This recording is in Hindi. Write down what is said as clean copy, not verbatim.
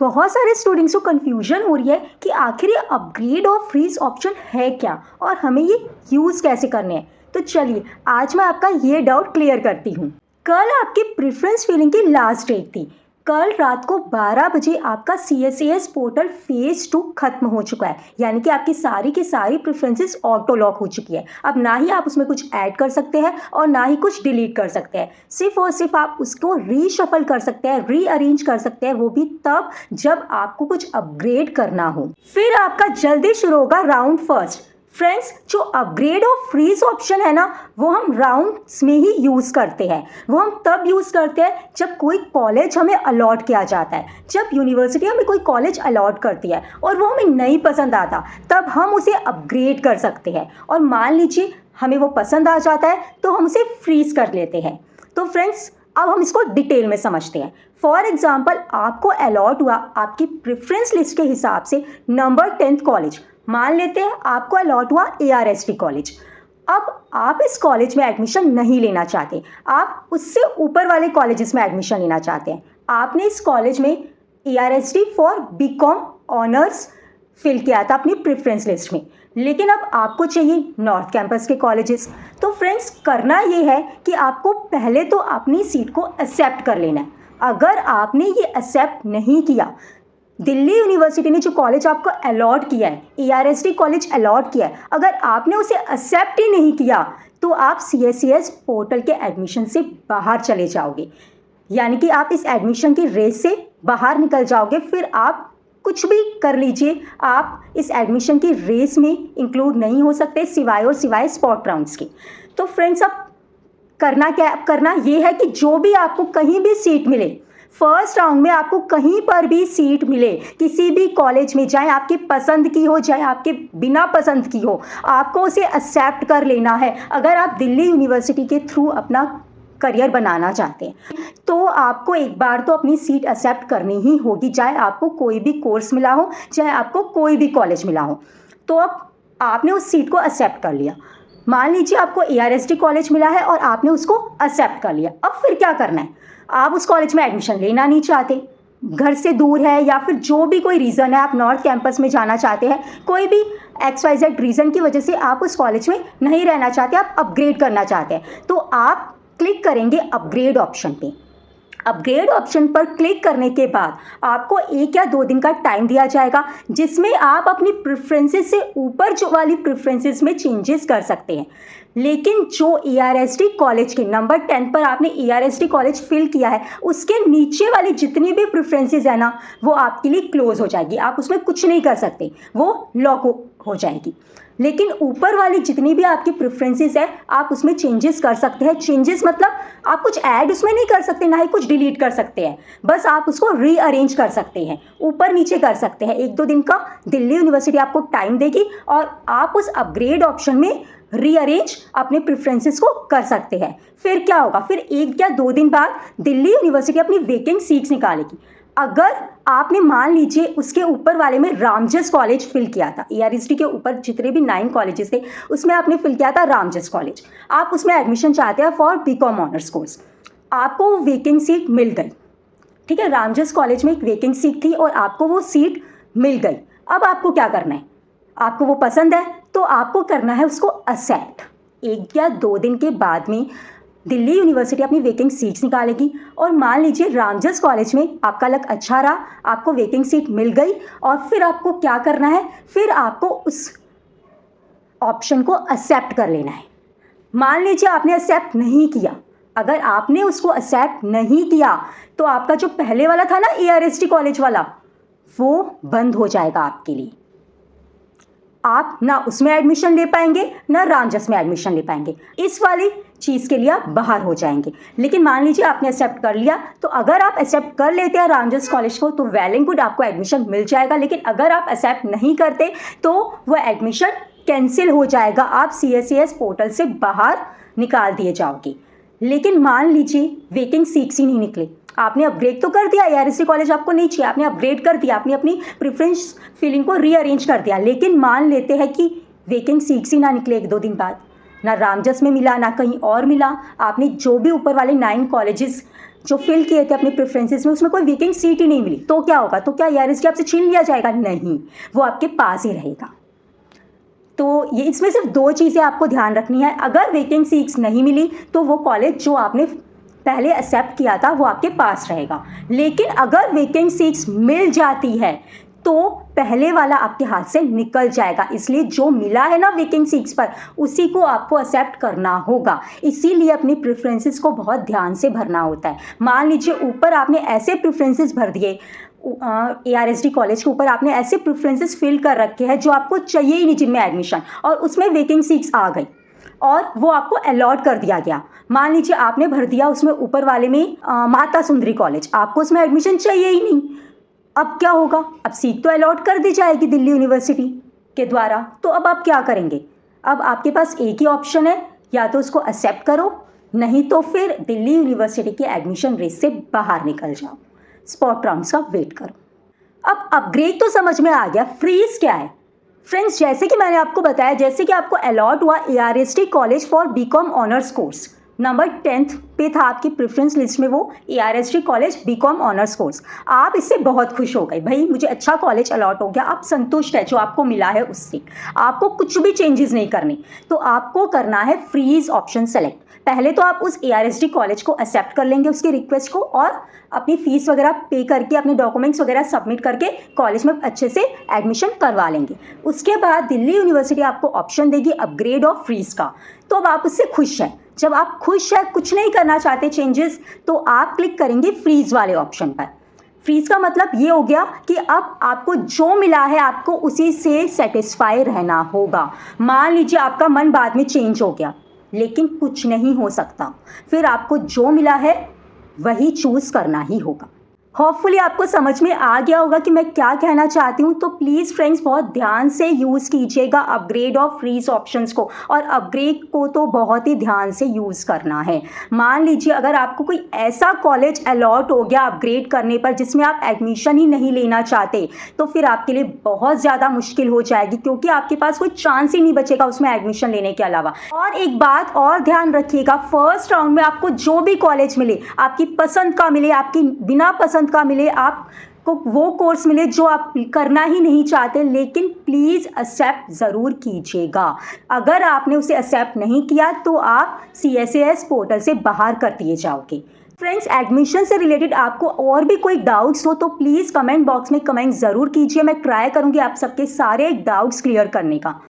बहुत सारे स्टूडेंट्स को कन्फ्यूजन हो रही है कि आखिर ये अपग्रेड और फ्रीज ऑप्शन है क्या और हमें ये यूज़ कैसे करने हैं। तो चलिए आज मैं आपका ये डाउट क्लियर करती हूँ। कल आपकी प्रेफरेंस फिलिंग की लास्ट डेट थी। कल रात को 12 बजे आपका CSAS पोर्टल फेज़ 2 खत्म हो चुका है, यानी कि आपकी सारी की सारी प्रेफरेंसेस ऑटो लॉक हो चुकी है। अब ना ही आप उसमें कुछ ऐड कर सकते हैं और ना ही कुछ डिलीट कर सकते हैं। सिर्फ और सिर्फ आप उसको रीशफल कर सकते हैं, रीअरेंज कर सकते हैं, वो भी तब जब आपको कुछ अपग्रेड करना हो। फिर आपका जल्दी शुरू होगा राउंड फर्स्ट। फ्रेंड्स, जो अपग्रेड और फ्रीज ऑप्शन है ना, वो हम राउंड्स में ही यूज़ करते हैं। वो हम तब यूज़ करते हैं जब कोई कॉलेज हमें अलॉट किया जाता है। जब यूनिवर्सिटी हमें कोई कॉलेज अलॉट करती है और वो हमें नहीं पसंद आता, तब हम उसे अपग्रेड कर सकते हैं। और मान लीजिए हमें वो पसंद आ जाता है तो हम उसे फ्रीज कर लेते हैं। तो फ्रेंड्स, अब हम इसको डिटेल में समझते हैं। फॉर एग्जाम्पल, आपको अलॉट हुआ आपकी प्रेफरेंस लिस्ट के हिसाब से नंबर 10th कॉलेज। मान लेते हैं आपको अलॉट हुआ ARST कॉलेज। अब आप इस कॉलेज में एडमिशन नहीं लेना चाहते, आप उससे ऊपर वाले कॉलेजेस में एडमिशन लेना चाहते हैं। आपने इस कॉलेज में ARST for BCom honours fill किया था अपनी प्रेफरेंस लिस्ट में, लेकिन अब आपको चाहिए नॉर्थ कैंपस के कॉलेजेस। तो फ्रेंड्स, करना ये है कि आपको पहले तो अपनी सीट को एक्सेप्ट कर लेना है। अगर आपने ये एक्सेप्ट नहीं किया, दिल्ली यूनिवर्सिटी ने जो कॉलेज आपको अलॉट किया है, ARST कॉलेज अलॉट किया है, अगर आपने उसे एक्सेप्ट ही नहीं किया तो आप CSAS पोर्टल के एडमिशन से बाहर चले जाओगे, यानी कि आप इस एडमिशन की रेस से बाहर निकल जाओगे। फिर आप कुछ भी कर लीजिए, आप इस एडमिशन की रेस में इंक्लूड नहीं हो सकते सिवाय स्पॉट राउंड्स के। तो फ्रेंड्स, अब करना क्या है? करना ये है कि जो भी आपको कहीं भी सीट मिले, फर्स्ट राउंड में आपको कहीं पर भी सीट मिले, किसी भी कॉलेज में, चाहे आपकी पसंद की हो चाहे आपके बिना पसंद की हो, आपको उसे एक्सेप्ट कर लेना है। अगर आप दिल्ली यूनिवर्सिटी के थ्रू अपना करियर बनाना चाहते हैं तो आपको एक बार तो अपनी सीट एक्सेप्ट करनी ही होगी, चाहे आपको कोई भी कोर्स मिला हो, चाहे आपको कोई भी कॉलेज मिला हो। तो अब आपने उस सीट को एक्सेप्ट कर लिया। मान लीजिए आपको ARST कॉलेज मिला है और आपने उसको एक्सेप्ट कर लिया। अब फिर क्या करना है? आप उस कॉलेज में एडमिशन लेना नहीं चाहते, घर से दूर है, या फिर जो भी कोई रीज़न है, आप नॉर्थ कैंपस में जाना चाहते हैं, कोई भी XYZ रीज़न की वजह से आप उस कॉलेज में नहीं रहना चाहते, आप अपग्रेड करना चाहते हैं, तो आप क्लिक करेंगे अपग्रेड ऑप्शन पे। अपग्रेड ऑप्शन पर क्लिक करने के बाद आपको 1 या 2 दिन का टाइम दिया जाएगा, जिसमें आप अपनी प्रेफरेंसेस से ऊपर जो वाली प्रेफरेंसेस में चेंजेस कर सकते हैं। लेकिन जो ARST कॉलेज के नंबर 10 पर आपने ARST कॉलेज फिल किया है, उसके नीचे वाली जितनी भी प्रेफरेंसेस है ना, वो आपके लिए क्लोज हो जाएगी, आप उसमें कुछ नहीं कर सकते, वो लॉक हो जाएगी। लेकिन ऊपर वाली जितनी भी आपकी प्रेफरेंसेस है, आप उसमें चेंजेस कर सकते हैं। चेंजेस मतलब आप कुछ ऐड उसमें नहीं कर सकते, ना ही कुछ डिलीट कर सकते हैं, बस आप उसको रीअरेंज कर सकते हैं, ऊपर नीचे कर सकते हैं। 1-2 दिन का दिल्ली यूनिवर्सिटी आपको टाइम देगी और आप उस अपग्रेड ऑप्शन में रीअरेंज अपने प्रेफरेंसेस को कर सकते हैं। फिर क्या होगा? फिर 1 या 2 दिन बाद दिल्ली यूनिवर्सिटी अपनी वेकेंट सीट्स निकालेगी। अगर आपने मान लीजिए उसके ऊपर वाले में रामजस कॉलेज फिल किया था, ARST के ऊपर जितने भी 9 कॉलेजेस थे उसमें आपने फिल किया था रामजस कॉलेज, आप उसमें एडमिशन चाहते हैं फॉर BCom ऑनर्स कोर्स, आपको वेकेंट सीट मिल गई। ठीक है, रामजस कॉलेज में एक वेकेंट सीट थी और आपको वो सीट मिल गई। अब आपको क्या करना है? आपको वो पसंद है तो आपको करना है उसको एक्सेप्ट। 1 या 2 दिन के बाद में दिल्ली यूनिवर्सिटी अपनी वेकेंट सीट्स निकालेगी और मान लीजिए रामजस कॉलेज में आपका लक अच्छा रहा, आपको वेकेंट सीट मिल गई, और फिर आपको क्या करना है? फिर आपको उस ऑप्शन को एक्सेप्ट कर लेना है। मान लीजिए आपने एक्सेप्ट नहीं किया, अगर आपने उसको एक्सेप्ट नहीं किया तो आपका जो पहले वाला था ना ARST कॉलेज वाला, वो बंद हो जाएगा आपके लिए। आप ना उसमें एडमिशन ले पाएंगे ना रामजस में एडमिशन ले पाएंगे, इस वाली चीज़ के लिए आप बाहर हो जाएंगे। लेकिन मान लीजिए आपने एक्सेप्ट कर लिया, तो अगर आप एक्सेप्ट कर लेते हैं रामजस कॉलेज को तो वेल एंड गुड, आपको एडमिशन मिल जाएगा। लेकिन अगर आप एक्सेप्ट नहीं करते तो वह एडमिशन कैंसिल हो जाएगा, आप CSAS पोर्टल से बाहर निकाल दिए जाओगे। लेकिन मान लीजिए वेकेंट सीट्स ही नहीं निकले, आपने अपग्रेड तो कर दिया, ARST कॉलेज आपको नहीं चाहिए, आपने अपग्रेड कर दिया, आपने अपनी प्रेफरेंस फिलिंग को रीअरेंज कर दिया, लेकिन मान लेते हैं कि वेकेंट सीट्स ही ना निकले 1-2 दिन बाद, ना रामजस में मिला ना कहीं और मिला, आपने जो भी ऊपर वाले 9 कॉलेजेस जो फिल किए थे अपने प्रेफरेंसेस में, उसमें कोई वेकेंट सीट ही नहीं मिली, तो क्या होगा? तो क्या ARSD आपसे छीन लिया जाएगा? नहीं, वो आपके पास ही रहेगा। तो ये इसमें सिर्फ 2 चीज़ें आपको ध्यान रखनी है। अगर वेकेंट सीट्स नहीं मिली तो वो कॉलेज जो आपने पहले एक्सेप्ट किया था वो आपके पास रहेगा। लेकिन अगर वेकेंट सीट्स मिल जाती है तो पहले वाला आपके हाथ से निकल जाएगा। इसलिए जो मिला है ना वेकेंट सीट्स पर, उसी को आपको एक्सेप्ट करना होगा। इसीलिए अपनी प्रेफरेंसेस को बहुत ध्यान से भरना होता है। मान लीजिए ऊपर आपने ऐसे प्रेफरेंसेस भर दिए, ARSD कॉलेज के ऊपर आपने ऐसे प्रेफरेंसेस फिल कर रखे हैं जो आपको चाहिए ही नहीं जिनमें एडमिशन, और उसमें वेकेंट सीट्स आ गई और वो आपको अलॉट कर दिया गया। मान लीजिए आपने भर दिया उसमें ऊपर वाले में माता सुंदरी कॉलेज, आपको उसमें एडमिशन चाहिए ही नहीं। अब क्या होगा? अब सीट तो अलॉट कर दी जाएगी दिल्ली यूनिवर्सिटी के द्वारा, तो अब आप क्या करेंगे? अब आपके पास एक ही ऑप्शन है, या तो उसको एक्सेप्ट करो, नहीं तो फिर दिल्ली यूनिवर्सिटी के एडमिशन रेस से बाहर निकल जाओ, स्पॉट राउंड्स का वेट करो। अब अपग्रेड तो समझ में आ गया, फ्रीज क्या है? फ्रेंड्स, जैसे कि मैंने आपको बताया, जैसे कि आपको अलॉट हुआ ARSD college for BCom honours course, number 10th पे था आपकी प्रेफरेंस लिस्ट में वो ARSD college BCom honours course. आप इससे बहुत खुश हो गए, भाई मुझे अच्छा कॉलेज अलॉट हो गया, आप संतुष्ट है जो आपको मिला है उससे, आपको कुछ भी चेंजेस नहीं करने। तो आपको करना है फ्रीज ऑप्शन सेलेक्ट। पहले तो आप उस ARSD कॉलेज को एक्सेप्ट कर लेंगे, उसकी रिक्वेस्ट को, और अपनी फीस वगैरह पे करके, अपने डॉक्यूमेंट्स वगैरह सबमिट करके कॉलेज में अच्छे से एडमिशन करवा लेंगे। उसके बाद दिल्ली यूनिवर्सिटी आपको ऑप्शन देगी अपग्रेड और फ्रीज का, तो अब आप उससे खुश हैं। जब आप खुश हैं, कुछ नहीं करना चाहते चेंजेस, तो आप क्लिक करेंगे फ्रीज वाले ऑप्शन पर। फ्रीज का मतलब ये हो गया कि अब आपको जो मिला है आपको उसी से सेटिस्फाई रहना होगा। मान लीजिए आपका मन बाद में चेंज हो गया, लेकिन कुछ नहीं हो सकता, फिर आपको जो मिला है वही चूज़ करना ही होगा। होपफुली आपको समझ में आ गया होगा कि मैं क्या कहना चाहती हूँ। तो प्लीज़ फ्रेंड्स, बहुत ध्यान से यूज़ कीजिएगा अपग्रेड और फ्रीज ऑप्शंस को, और अपग्रेड को तो बहुत ही ध्यान से यूज़ करना है। मान लीजिए अगर आपको कोई ऐसा कॉलेज अलॉट हो गया अपग्रेड करने पर जिसमें आप एडमिशन ही नहीं लेना चाहते, तो फिर आपके लिए बहुत ज़्यादा मुश्किल हो जाएगी, क्योंकि आपके पास कोई चांस ही नहीं बचेगा उसमें एडमिशन लेने के अलावा। और एक बात और ध्यान रखिएगा, फर्स्ट राउंड में आपको जो भी कॉलेज मिले, आपकी पसंद का मिले, आपकी बिना पसंद का मिले, आपको वो कोर्स मिले जो आप करना ही नहीं चाहते, लेकिन प्लीज़ एक्सेप्ट ज़रूर कीजिएगा। अगर आपने उसे एक्सेप्ट नहीं किया तो आप CSAS पोर्टल से बाहर कर दिए जाओगे। फ्रेंड्स, एडमिशन से रिलेटेड आपको और भी कोई डाउट्स हो तो प्लीज़ कमेंट बॉक्स में कमेंट ज़रूर कीजिए। मैं ट्राई करूँगी आप सबके सारे डाउट्स क्लियर करने का।